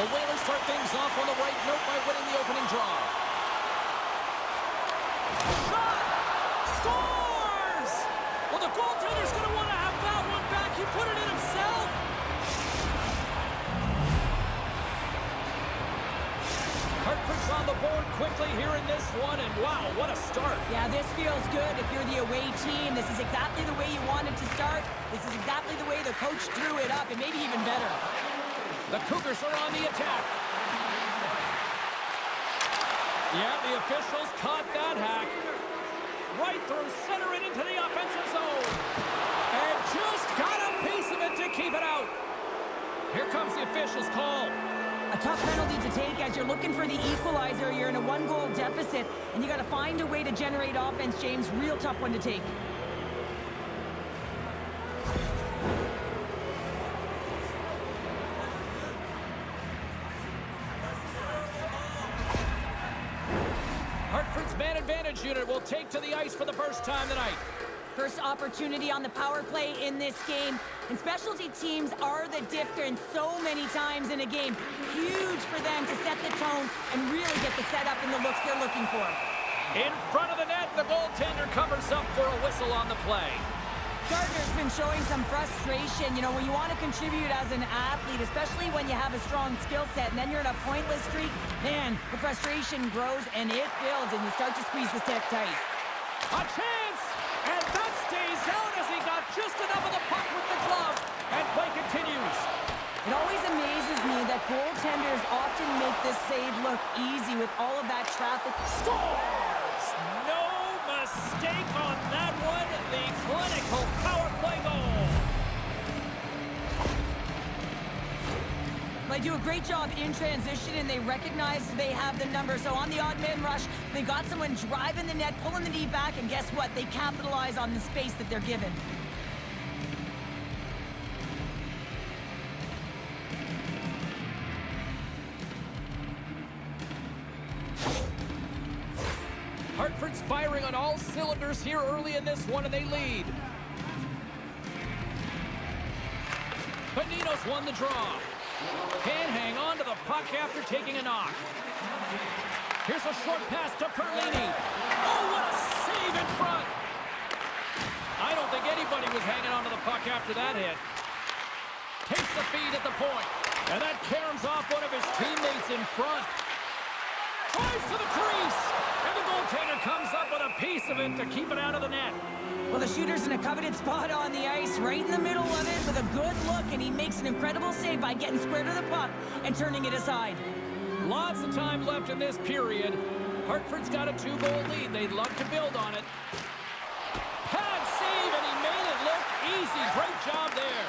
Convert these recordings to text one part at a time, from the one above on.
The Whalers start things off on the right note by winning the opening draw. Shot! Scores! Well, the goaltender's going to want to have that one back. He put it in himself. Hartford's on the board quickly here in this one, and wow, what a start. Yeah, this feels good if you're the away team. This is exactly the way you wanted to start. This is exactly the way the coach drew it up, and maybe even better. The Cougars are on the attack. Yeah, the officials caught that hack. Right through center and into the offensive zone. And just got a piece of it to keep it out. Here comes the officials' call. A tough penalty to take as you're looking for the equalizer. You're in a one-goal deficit, and you got to find a way to generate offense, James. Real tough one to take. Hartford's man advantage unit will take to the ice for the first time tonight. First opportunity on the power play in this game. And specialty teams are the difference so many times in a game. Huge for them to set the tone and really get the setup and the looks they're looking for. In front of the net, the goaltender covers up for a whistle on the play. Gardner's been showing some frustration. You know, when you want to contribute as an athlete, especially when you have a strong skill set, and then you're in a pointless streak, man, the frustration grows and it builds, and you start to squeeze the stick tight. A chance! And that stays out as he got just enough of the puck with the glove. And play continues. It always amazes me that goaltenders often make this save look easy with all of that traffic. Scores! No mistake on that one. The clinical power play goal. They do a great job in transition, and they recognize they have the number. So on the odd man rush, they got someone driving the net, pulling the knee back, and guess what? They capitalize on the space that they're given. Hartford's firing on all cylinders here early in this one, and they lead. Bonino's won the draw. Can't hang on to the puck after taking a knock. Here's a short pass to Perlini. Oh, what a save in front. I don't think anybody was hanging on to the puck after that hit. Takes the feed at the point. And that caroms off one of his teammates in front. Drives to the crease. And the goaltender comes up with a piece of it to keep it out of the net. Well, the shooter's in a coveted spot on the ice, right in the middle of it with a good look, and he makes an incredible save by getting square to the puck and turning it aside. Lots of time left in this period. Hartford's got a 2-goal lead. They'd love to build on it. Pad save, and he made it look easy. Great job there.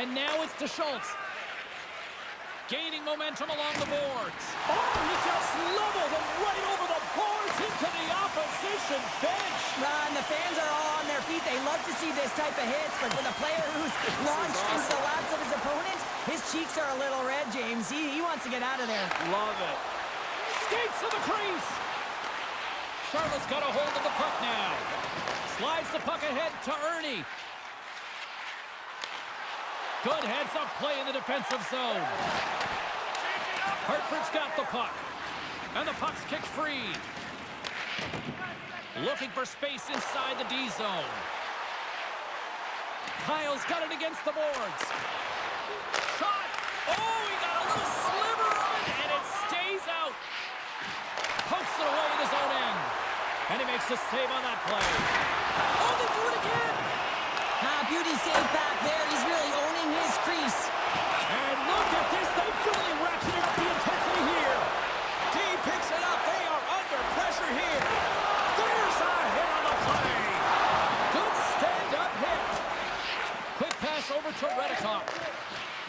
And now it's to Schultz. Gaining momentum along the boards. Oh, he just leveled him right over the boards into the opposition bench. And the fans are all on their feet. They love to see this type of hits, but with a player who's launched into the laps of his opponent, his cheeks are a little red, James. He wants to get out of there. Love it. Skates to the crease. Charlotte's got a hold of the puck now. Slides the puck ahead to Ernie. Good heads-up play in the defensive zone. Hartford's got the puck. And the puck's kicked free. Looking for space inside the D zone. Kile's got it against the boards. Shot! Oh, he got a little sliver of it, and it stays out. Pokes it away at his own end. And he makes the save on that play. Oh, they do it again! Beauty save back there. He's really owning his crease. And look at this. They've really ratcheted up the intensity here. D picks it up. They are under pressure here. There's a hit on the play. Good stand-up hit. Quick pass over to Reddekopp.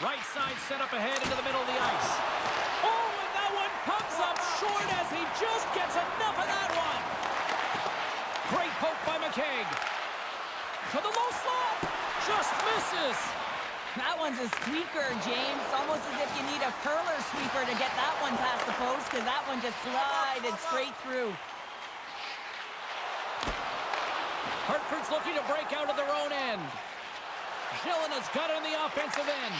Right side set up ahead into the middle of the ice. Oh, and that one comes up short as he just gets enough of that one. Great poke by McKegg. To the low slot. Just misses. That one's a squeaker, James. Almost as if you need a curler sweeper to get that one past the post, because that one just glided straight through. Hartford's looking to break out of their own end. Gelinas got it in the offensive end.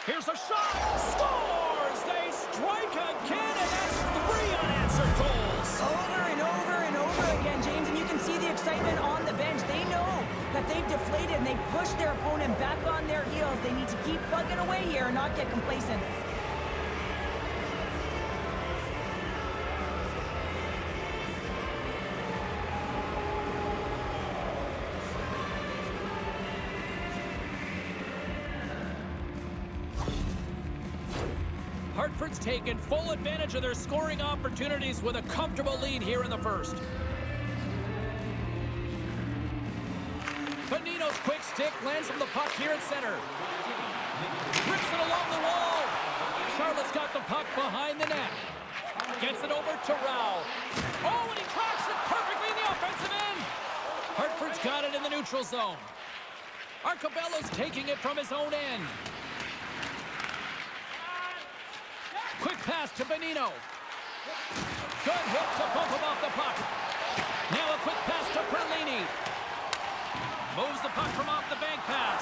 Here's a shot. Scores! They strike again, and that's 3 unanswered goals. Over and over and over again, James, and you can see the excitement on the bench. They know that they've deflated and they pushed their opponent back on their heels. They need to keep plugging away here and not get complacent. Hartford's taken full advantage of their scoring opportunities with a comfortable lead here in the first. Bonino's quick stick lands from the puck here at center. Rips it along the wall. Charlotte's got the puck behind the net. Gets it over to Rao. Oh, and he cracks it perfectly in the offensive end. Hartford's got it in the neutral zone. Arcobello's taking it from his own end. Quick pass to Bonino. Good hit to bump him off the puck. Now a quick pass to Perlini. Moves the puck from off the bank pass.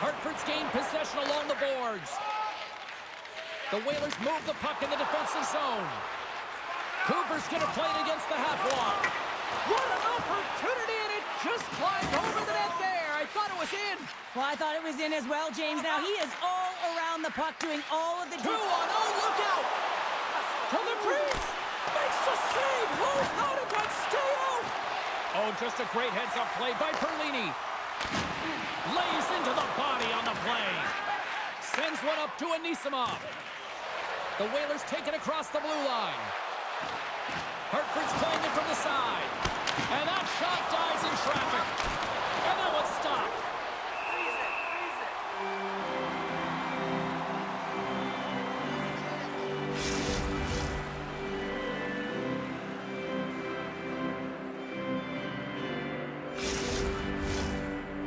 Hartford's gained possession along the boards. The Whalers move the puck in the defensive zone. Cooper's going to play it against the half wall. What an opportunity, and it just climbed over the net there. I thought it was in. Well, I thought it was in as well, James. Now he is all around the puck doing all of the... 2-on-0, look out! To the crease! Makes the save! Oh, how did that stay out? Oh, just a great heads-up play by Perlini. Lays into the body on the play. Sends one up to Anisimov. The Whalers take it across the blue line. Hartford's playing it from the side. And that shot dies in traffic. And that one's stopped.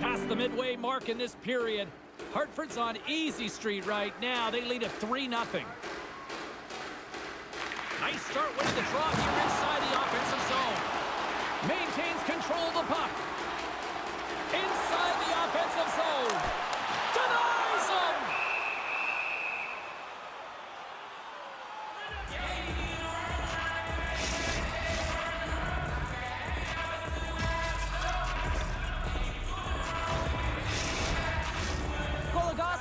Past the midway mark in this period. Hartford's on easy street right now. They lead at 3-0. Nice start winning the draw here inside the offensive zone. Maintains control of the puck. Inside the offensive zone. Denies him!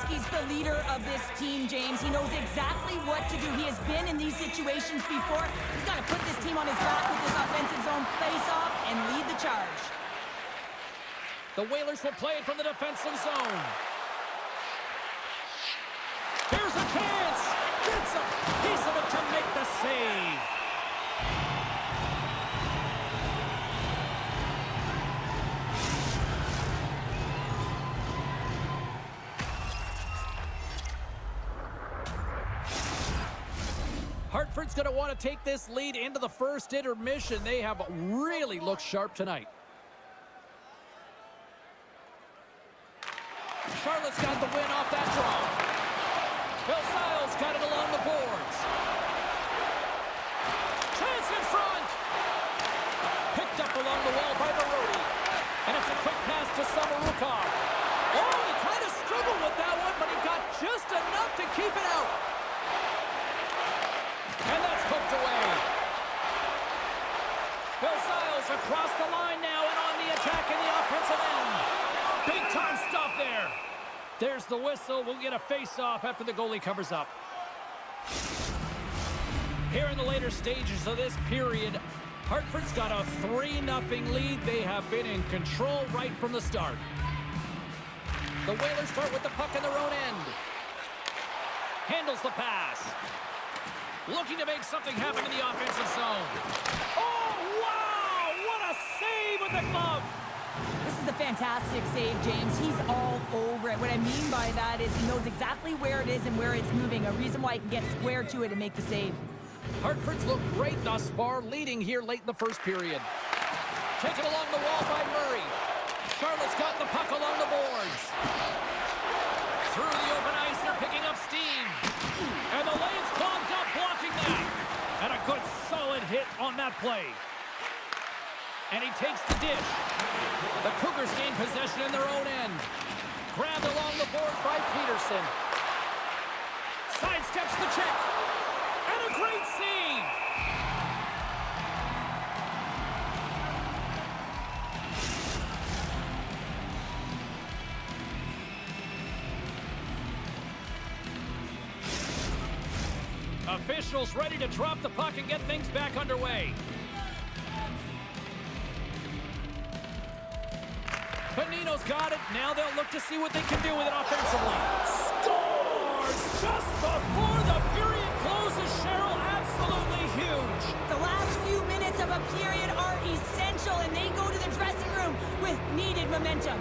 He's the leader of this team, James. He knows exactly what to do. He has been in these situations before. He's got to put this team on his back with this offensive zone face-off and lead the charge. The Whalers will play it from the defensive zone. Here's a chance. Gets a piece of it to make the save. Hartford's going to want to take this lead into the first intermission. They have really looked sharp tonight. Charlotte's got the win off that draw. Josiah's got it along the boards. Chance in front. Picked up along the wall by Brady. And it's a quick pass to Samarukov. Oh, he kind of struggled with that one, but he got just enough to keep it out. And that's poked away. Josiah's across the line now and on the attack in the offensive end. Big time stop there. There's the whistle. We'll get a face-off after the goalie covers up. Here in the later stages of this period, Hartford's got a 3-0 lead. They have been in control right from the start. The Whalers start with the puck in their own end. Handles the pass. Looking to make something happen in the offensive zone. Oh, wow! What a save with the glove! This is a fantastic save, James. He's all over it. What I mean by that is he knows exactly where it is and where it's moving. A reason why he can get square to it and make the save. Hartford's looked great thus far, leading here late in the first period. Taken along the wall by Murray. Charlotte's got the puck along the boards. Through the open ice, they're picking up steam. And the lane's clogged up, blocking that. And a good solid hit on that play. And he takes the dish. The Cougars gain possession in their own end. Grabbed along the boards by Peterson. Sidesteps the check. And a great save. Officials ready to drop the puck and get things back underway. Bonino's got it. Now they'll look to see what they can do with it offensively. Scores just before the period closes, Cheryl. Absolutely huge. The last few minutes of a period are essential, and they go to the dressing room with needed momentum.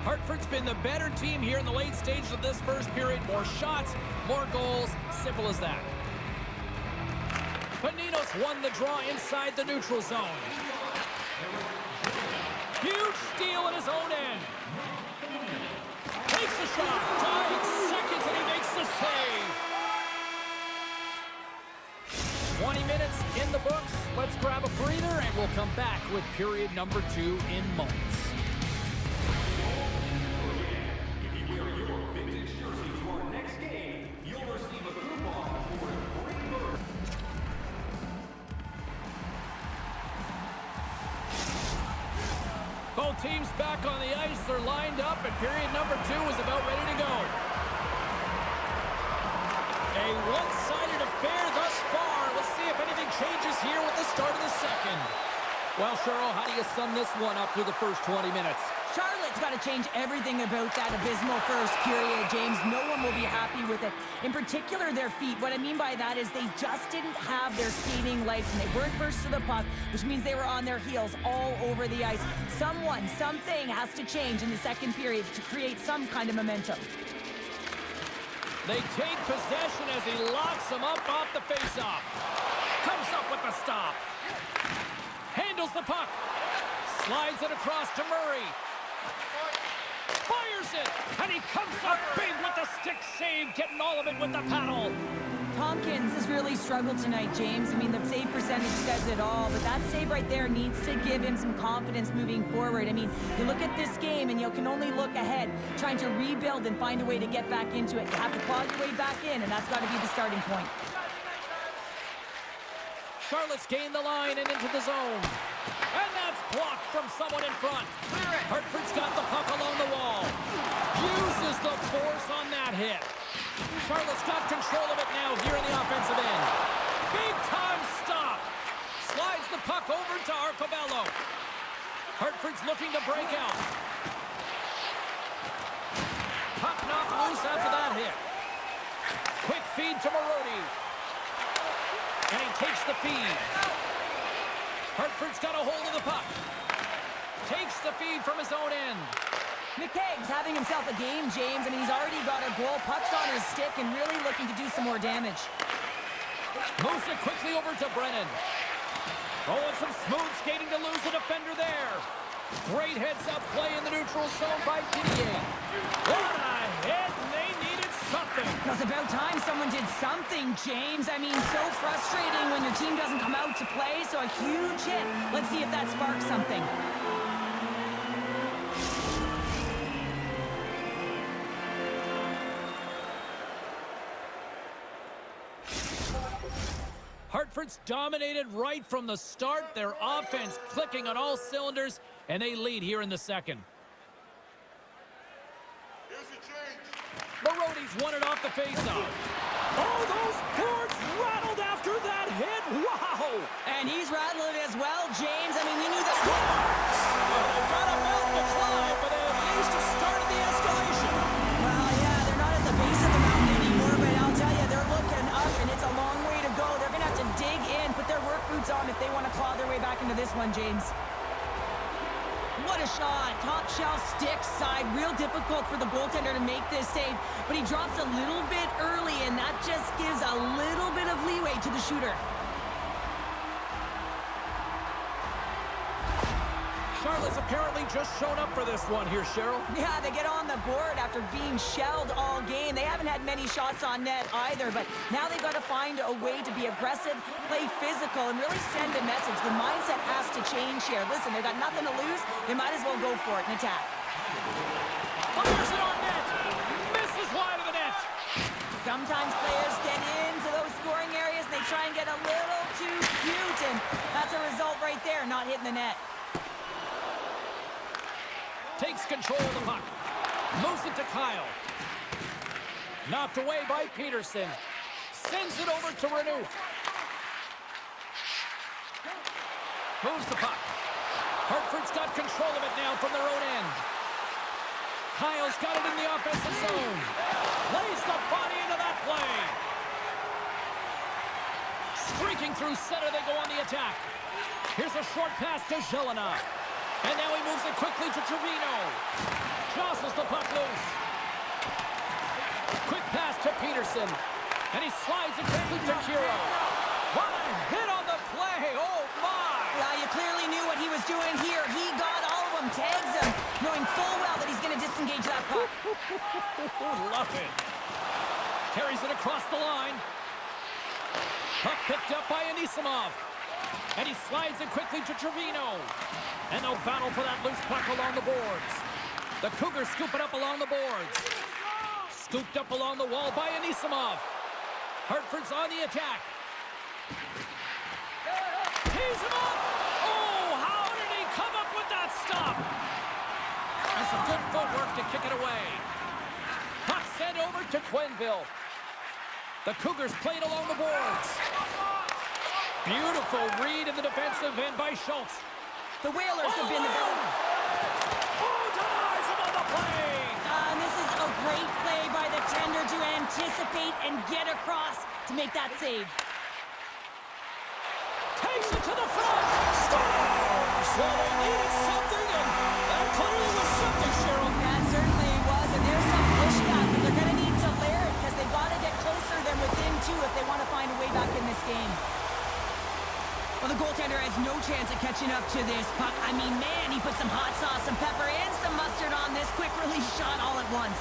Hartford's been the better team here in the late stages of this first period. More shots, more goals. Simple as that. Bonino's won the draw inside the neutral zone. Huge steal at his own end. Takes a shot. Dying seconds and he makes the save. 20 minutes in the books. Let's grab a breather and we'll come back with period number 2 in moments. Both teams back on the ice. They're lined up, and period number 2 is about ready to go. A one-sided affair thus far. Let's see if anything changes here with the start of the second. Well, Cheryl, how do you sum this one up through the first 20 minutes? Charlotte's got to change everything about that abysmal first period, James. No one will be happy with it. In particular, their feet. What I mean by that is they just didn't have their skating legs, and they weren't first to the puck, which means they were on their heels all over the ice. Something has to change in the second period to create some kind of momentum. They take possession as he locks them up off the faceoff. Comes up with the stop. Handles the puck. Slides it across to Murray. Fires it, and he comes up big with the stick save, getting all of it with the paddle. Tompkins has really struggled tonight, James. I mean, the save percentage says it all, but that save right there needs to give him some confidence moving forward. I mean, you look at this game, and you can only look ahead, trying to rebuild and find a way to get back into it. You have to claw your way back in, and that's got to be the starting point. Charlotte's gained the line and into the zone. And that's blocked from someone in front. Hartford's got the puck along the wall. Uses the force on that hit. Charlotte's got control of it now here in the offensive end. Big time stop. Slides the puck over to Arcobello. Hartford's looking to break out. Puck knocked loose after that hit. Quick feed to Marody. And he takes the feed. Hartford's got a hold of the puck. Takes the feed from his own end. McKegg's having himself a game, James. I mean, he's already got a goal. Puck's on his stick and really looking to do some more damage. Moves it quickly over to Brennan. Oh, and some smooth skating to lose the defender there. Great heads-up play in the neutral zone by Didier. What a hit! They needed something. It's about time someone did something, James. I mean, so frustrating when your team doesn't come out to play, so a huge hit. Let's see if that sparks something. Hartford's dominated right from the start. Their offense clicking on all cylinders, and they lead here in the second. Marody's won it off the faceoff. Oh, those boards rattled after that hit. Wow! And he's rattling as well, James. I mean, we knew that. They've got a mountain to climb, but they at least have started the escalation. Well, yeah, they're not at the base of the mountain anymore, but I'll tell you, they're looking up, and it's a long way to go. They're going to have to dig in, put their work boots on if they want to claw their way back into this one, James. What a shot. Top shelf stick side. Real difficult for the goaltender to make this save, but he drops a little bit early, and that just gives a little bit of leeway to the shooter. Charlotte's apparently just shown up for this one here, Cheryl. Yeah, they get on the board after being shelled all game. They haven't had many shots on net either, but now they've got to find a way to be aggressive, play physical, and really send a message. The mindset has to change here. Listen, they've got nothing to lose. They might as well go for it and attack. Fires it on net. Misses wide of the net. Sometimes players get into those scoring areas and they try and get a little too cute, and that's a result right there, not hitting the net. Takes control of the puck. Moves it to Kile. Knocked away by Peterson. Sends it over to Renew. Moves the puck. Hartford's got control of it now from their own end. Kyle's got it in the offensive zone. Lays the body into that play. Streaking through center, they go on the attack. Here's a short pass to Gelinas. And now he moves it quickly to Trevigno. Jostles the puck loose. Quick pass to Peterson. And he slides it quickly to Kile. What a hit on the play. Oh, my. Well, you clearly knew what he was doing here. He got all of them, tags them, knowing full well that he's going to disengage that puck. Love it. Carries it across the line. Puck picked up by Anisimov. And he slides it quickly to Trevigno. And they'll battle for that loose puck along the boards. The Cougars scoop it up along the boards. Scooped up along the wall by Anisimov. Hartford's on the attack. Tees him up! Oh, how did he come up with that stop? And some good footwork to kick it away. Puck sent over to Quenneville. The Cougars played along the boards. Beautiful read in the defensive end by Schultz. The Whalers have been the better. Oh, denies him on the play! And this is a great play by the tender to anticipate and get across to make that save. Takes it to the front! Scores! So they needed something, and that clearly was something, Cheryl. That certainly was, and there's some pushback, but they're going to need to layer it because they've got to get closer than within two if they want to find a way back in this game. Well, the goaltender has no chance of catching up to this puck. I mean, man, he put some hot sauce, some pepper, and some mustard on this quick release shot all at once.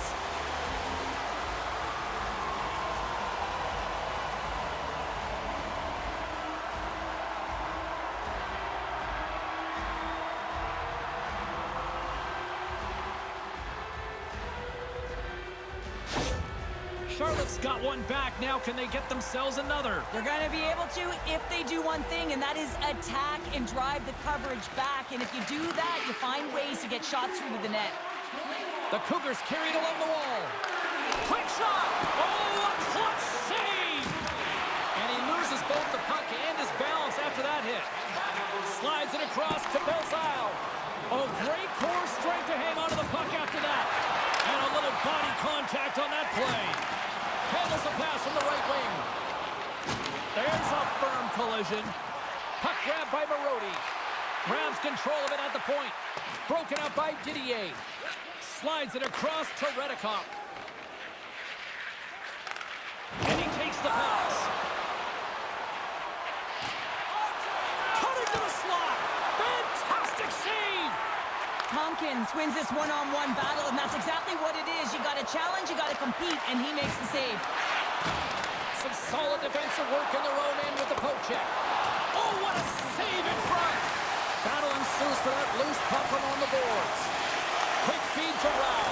Charlotte's got one back. Now can they get themselves another? They're going to be able to if they do one thing, and that is attack and drive the coverage back. And if you do that, you find ways to get shots through to the net. The Cougars carried along the wall. Quick shot! Oh, a clutch save! And he loses both the puck and his balance after that hit. Slides it across to Belzile. Oh, great core strength to hang onto the puck after that. And a little body contact on that play. Handles a pass from the right wing. There's a firm collision. Puck grabbed by Marody. Grabs control of it at the point. Broken up by Didier. Slides it across to Reddekopp. And he takes the pass. Cutting to the slot. Fantastic save. Tompkins wins this one-on-one battle, and that's exactly what it is. You got to challenge, you got to compete, and he makes the save. Some solid defensive work in their own end with the poke check. Oh, what a save in front. Battle ensues for that loose puck along the boards. Quick feed to Rao.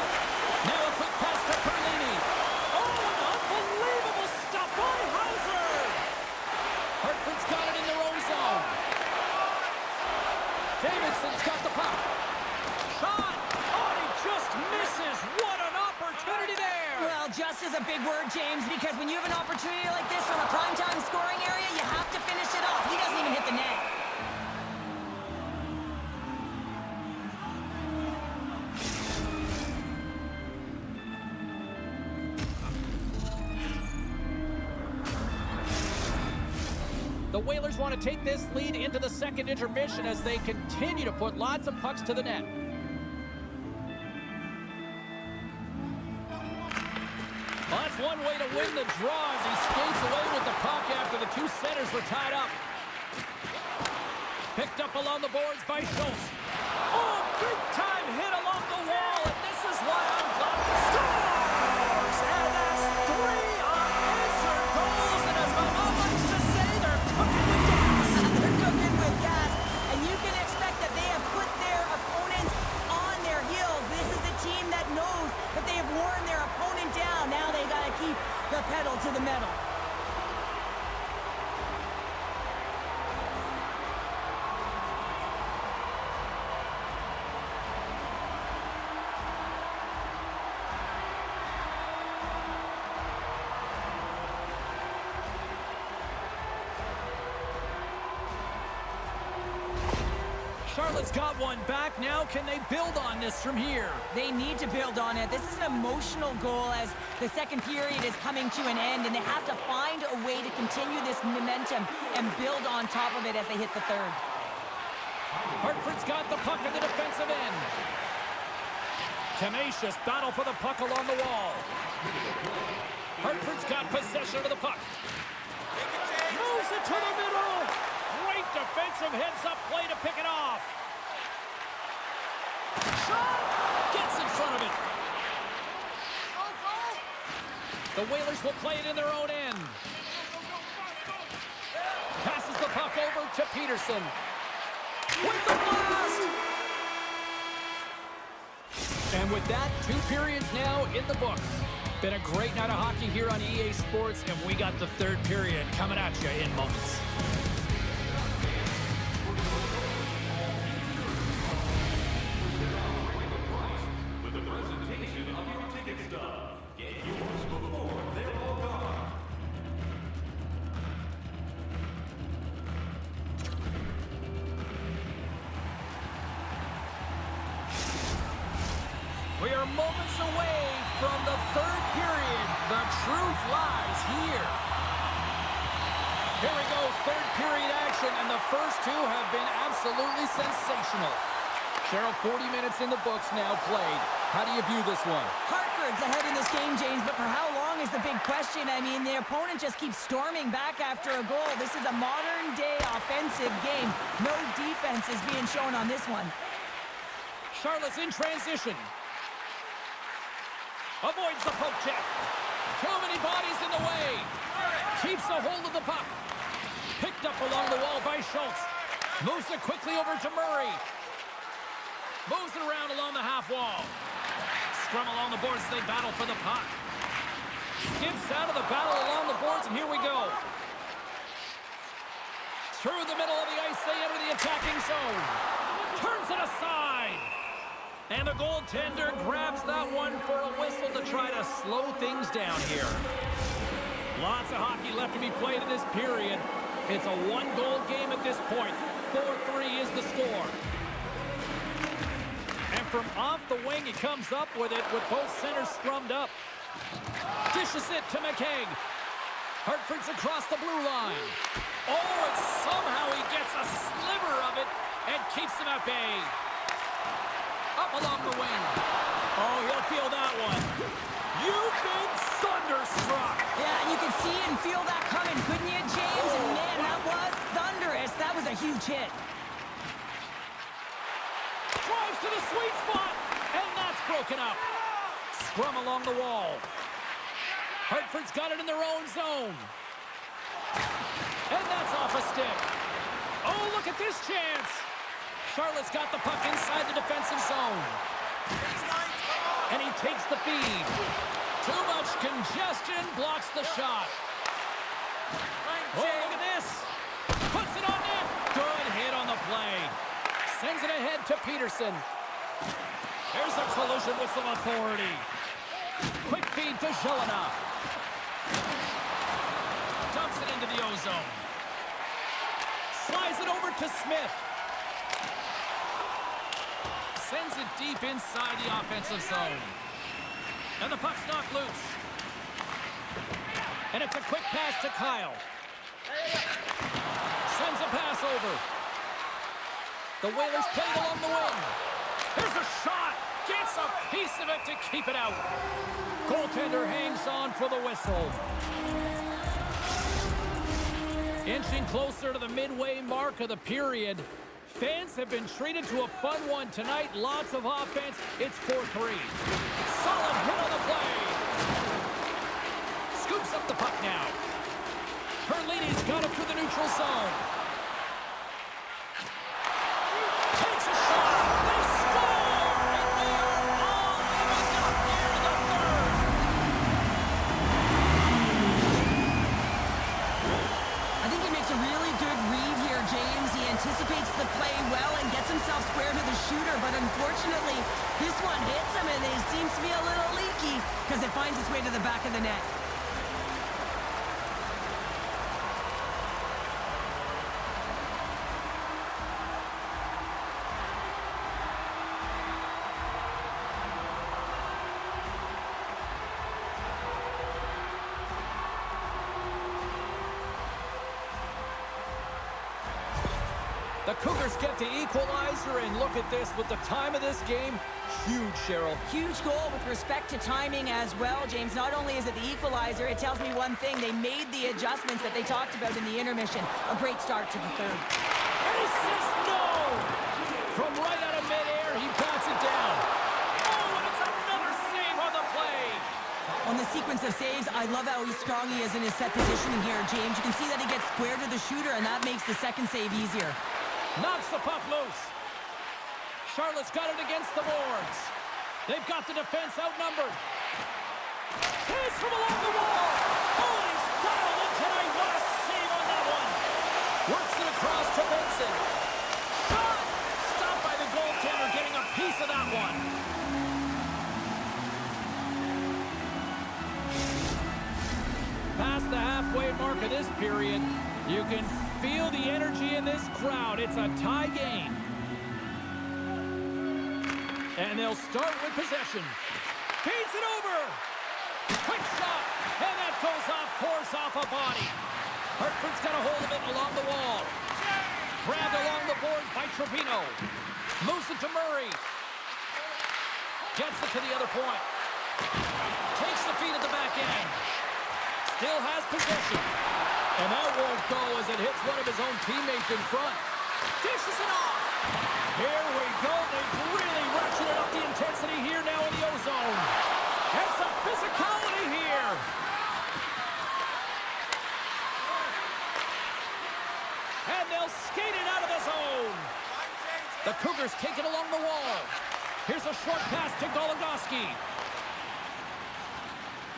Now a quick pass to Perlini. Oh, an unbelievable stop by Hauser. Hartford's got it in their own zone. Davidson's got the puck. Shot! Oh, he just misses! What an opportunity there! Well, just is a big word, James, because when you have an opportunity like this from a primetime scoring area, you have to finish it off. He doesn't even hit the net. The Whalers want to take this lead into the second intermission as they continue to put lots of pucks to the net. Well, that's one way to win the draw as he skates away with the puck after the two centers were tied up. Picked up along the boards by Schultz. Oh, Big time hit along the wall, and this is why I'm glad he scores! And that's 3 unanswered goals, and as my mom likes to say, they're cooking with gas. They're cooking with gas, and you can expect that they have put their opponents on their heels. This is a team that knows that they have worn their opponent down. Now they got to keep the pedal to the metal. Charlotte's got one back now. Can they build on this from here? They need to build on it. This is an emotional goal as the second period is coming to an end, and they have to find a way to continue this momentum and build on top of it as they hit the third. Hartford's got the puck at the defensive end. Tenacious battle for the puck along the wall. Hartford's got possession of the puck. Moves it to the middle. Great defensive heads-up play to pick it off. Shot! Gets in front of it. The Whalers will play it in their own end. Passes the puck over to Peterson. With the blast! And with that, 2 periods now in the books. Been a great night of hockey here on EA Sports, and we got the third period coming at you in moments. We are moments away from the third period. The truth lies here. Here we go, third period action, and the first 2 have been absolutely sensational. Cheryl, 40 minutes in the books now played. How do you view this one? Hartford's ahead in this game, James, but for how long is the big question. I mean, the opponent just keeps storming back after a goal. This is a modern-day offensive game. No defense is being shown on this one. Charlotte's in transition. Avoids the poke check. Too many bodies in the way. Keeps a hold of the puck. Picked up along the wall by Schultz. Moves it quickly over to Murray. Moves it around along the half wall. Scrum along the boards as they battle for the puck. Skips out of the battle along the boards, and here we go. Through the middle of the ice, they enter the attacking zone. Turns it aside. And the goaltender grabs that one for a whistle to try to slow things down here. Lots of hockey left to be played in this period. It's a 1-goal game at this point. 4-3 is the score. And from off the wing, he comes up with it with both centers scrummed up. Dishes it to McKegg. Hartford's across the blue line. Oh, and somehow he gets a sliver of it and keeps them at bay. Up along the wing. Oh, he'll feel that one. You've been thunderstruck. Yeah, and you can see and feel that coming, couldn't you, James? And man, that was thunderous. That was a huge hit. Drives to the sweet spot, and that's broken up. Scrum along the wall. Hartford's got it in their own zone. And that's off a stick. Oh, look at this chance. Charlotte's got the puck inside the defensive zone. And he takes the feed. Too much congestion blocks the shot. Oh, look at this. Puts it on net. Good hit on the play. Sends it ahead to Peterson. There's a collision with some authority. Quick feed to Gelinas. Dumps it into the ozone. Slides it over to Smith. Sends it deep inside the offensive zone. And the puck's knocked loose. And it's a quick pass to Kile. Sends a pass over. The Whalers play it along the wing. There's a shot. Gets a piece of it to keep it out. Goaltender hangs on for the whistle. Inching closer to the midway mark of the period. fans have been treated to a fun one tonight. Lots of offense. It's 4-3. Solid hit on the play. Scoops up the puck now. Perlini's got it through the neutral zone. Takes a shot. They score! And we are all evened up here in the third. I think he makes a really good read here, James. He anticipates the play well and gets himself square to the shooter, but unfortunately, this one hits him and it seems to be a little leaky because it finds its way to the back of the net. The Cougars get the equalizer, and look at this with the time of this game. Huge, Cheryl. Huge goal with respect to timing as well, James. Not only is it the equalizer, it tells me one thing. They made the adjustments that they talked about in the intermission. A great start to the third. And he says no! From right out of midair, he bats it down. Oh, and it's another save on the play. On the sequence of saves, I love how strong he is in his set positioning here, James. You can see that he gets square to the shooter, and that makes the second save easier. Knocks the puck loose. Charlotte's got it against the boards. They've got the defense outnumbered. Chaz from along the wall. Oh, he's dialed in tonight. What a save on that one. Works it across to Benson. Shot! Stopped by the goaltender, getting a piece of that one. Past the halfway mark of this period, you can feel the energy in this crowd. It's a tie game. And they'll start with possession. Feeds it over. Quick shot. And that goes off course off a body. Hartford's got a hold of it along the wall. Grabbed along the boards by Trevigno. Moves it to Murray. Gets it to the other point. Takes the feed at the back end. Still has possession. And that won't go as it hits one of his own teammates in front. Dishes it off. Here we go. They've really ratcheted up the intensity here now in the O-zone. And some physicality here. And they'll skate it out of the zone. The Cougars take it along the wall. Here's a short pass to Goligoski.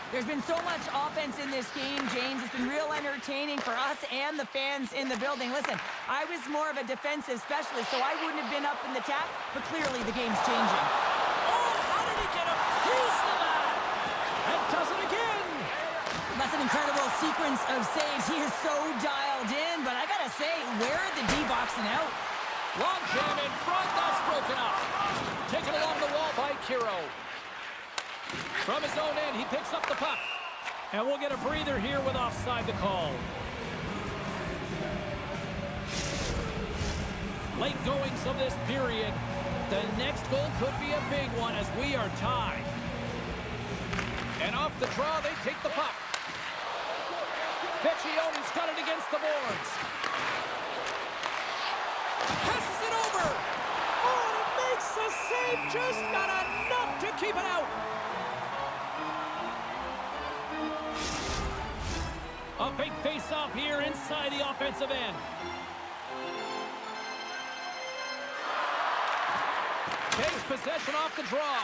There's been so much offense in this game, James. It's been real entertaining for us and the fans in the building. Listen, I was more of a defensive specialist, so I wouldn't have been up in the tap, but clearly the game's changing. Oh, how did he get a piece of that? And does it again. That's an incredible sequence of saves. He is so dialed in, but I gotta say, where are the D-boxing out? Long jam in front, that's broken up. Taken along the wall by Kiro. From his own end, he picks up the puck. And we'll get a breather here with offside the call. Late goings of this period. The next goal could be a big one as we are tied. And off the draw, they take the puck. Vecchione's got it against the boards. Passes it over. Oh, it makes the save, just not enough to keep it out. A big face-off here inside the offensive end. Takes possession off the draw.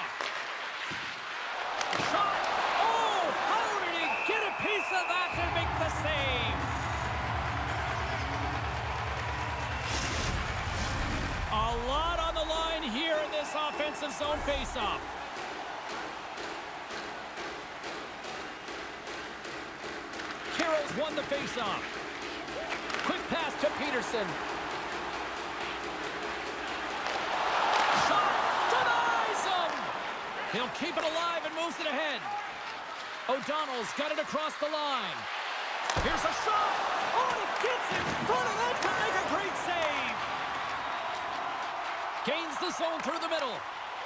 Shot! Oh, how did he get a piece of that to make the save? A lot on the line here in this offensive zone face-off. Kiro's won the face-off. Quick pass to Peterson. Shot! Denies him! He'll keep it alive and moves it ahead. O'Donnell's got it across the line. Here's a shot! Oh, he gets in front of that to make a great save! Gains the zone through the middle.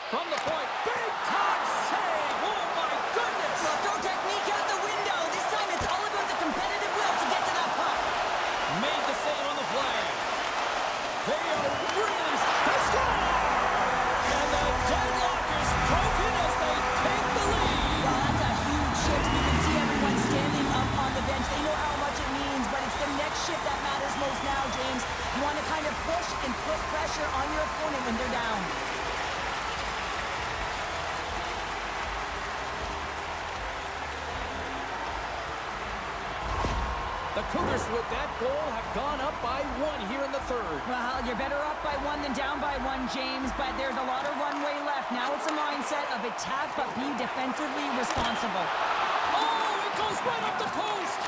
From the point, big-time save! Oh, my goodness! Well, throw technique out the window. This time it's all about the competitive will to get to that puck. Made the save on the play. They are really The Cougars with that goal have gone up by 1 here in the third. Well, you're better up by 1 than down by 1, James, but there's a lot of runway left. Now it's a mindset of attack, but be defensively responsible. Oh, it goes right up the post!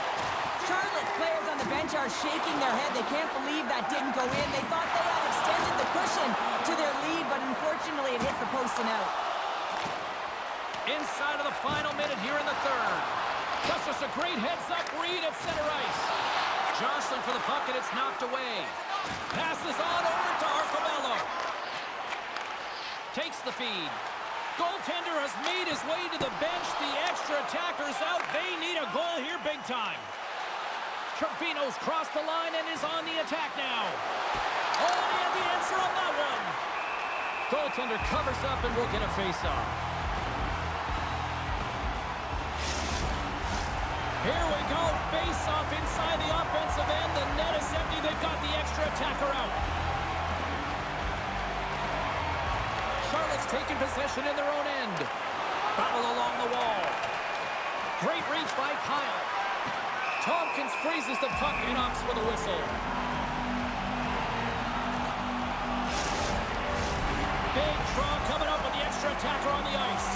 Charlotte's players on the bench are shaking their head. They can't believe that didn't go in. They thought they had extended the cushion to their lead, but unfortunately it hits the post and out. Inside of the final minute here in the third. That's just a great heads-up read at center ice. Jostling for the puck, and it's knocked away. Passes on over to Arcobello. Takes the feed. Goaltender has made his way to the bench. The extra attacker's out. They need a goal here big time. Trevigno's crossed the line and is on the attack now. Oh, he had the answer on that one. Goaltender covers up and will get a face-off. Here we go, face-off inside the offensive end. The net is empty. They've got the extra attacker out. Charlotte's taking possession in their own end. Battle along the wall. Great reach by Kile. Tompkins freezes the puck and opts for the whistle. Big draw coming up with the extra attacker on the ice.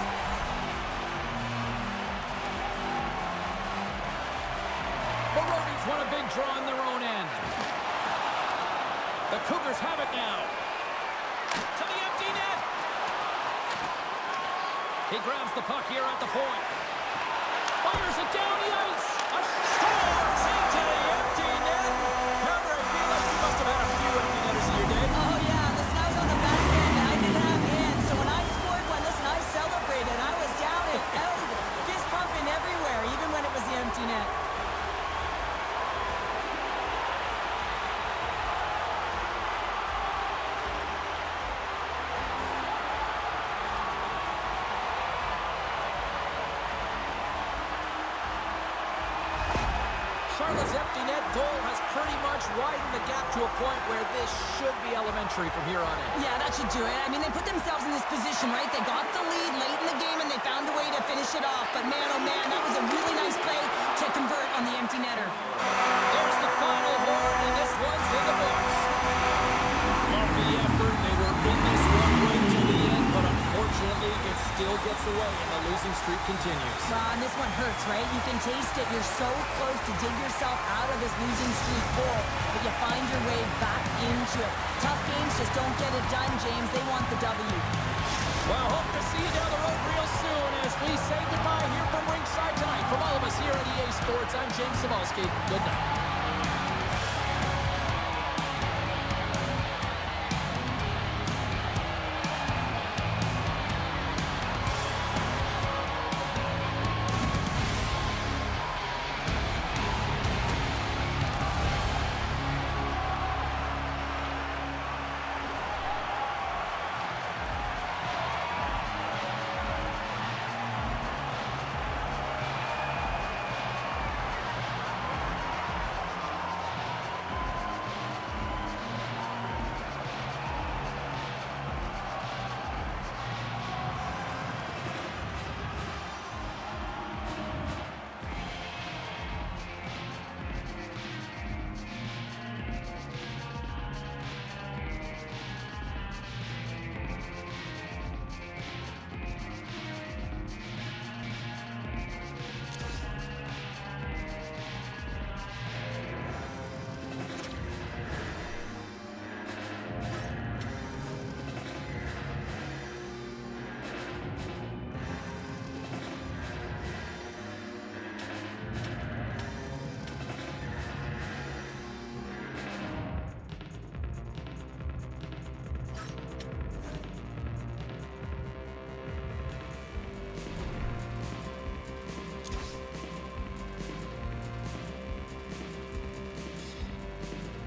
Baroni's won a big draw in their own end. The Cougars have it now. To the empty net. He grabs the puck here at the point. Fires it down the ice. A scores into the empty net. However, I feel like you must have had a few empty netters in your day. Oh, yeah. Listen, I was on the back end, and I didn't have hands. So when I scored one, listen, I celebrated. I was down and out, fist pumping everywhere, even when it was the empty net. Charlotte's empty net goal has pretty much widened the gap to a point where this should be elementary from here on in. Yeah, that should do it. I mean, they put themselves in this position, right? They got the lead late in the game, and they found a way to finish it off. But man, oh man, that was a really nice play to convert on the empty netter. There's the final horn, and this one's in the books. Love the effort. They were in this one right to the end, but unfortunately, it still gets away, and the losing streak continues. And this one hurts, right? You can taste it. You're so close to dig yourself out of this losing streak hole, but you find your way back into it. Tough games just don't get it done, James. They want the W. Well, hope to see you down the road real soon as we say goodbye here from ringside tonight. From all of us here at EA Sports, I'm James Cebulski. Good night.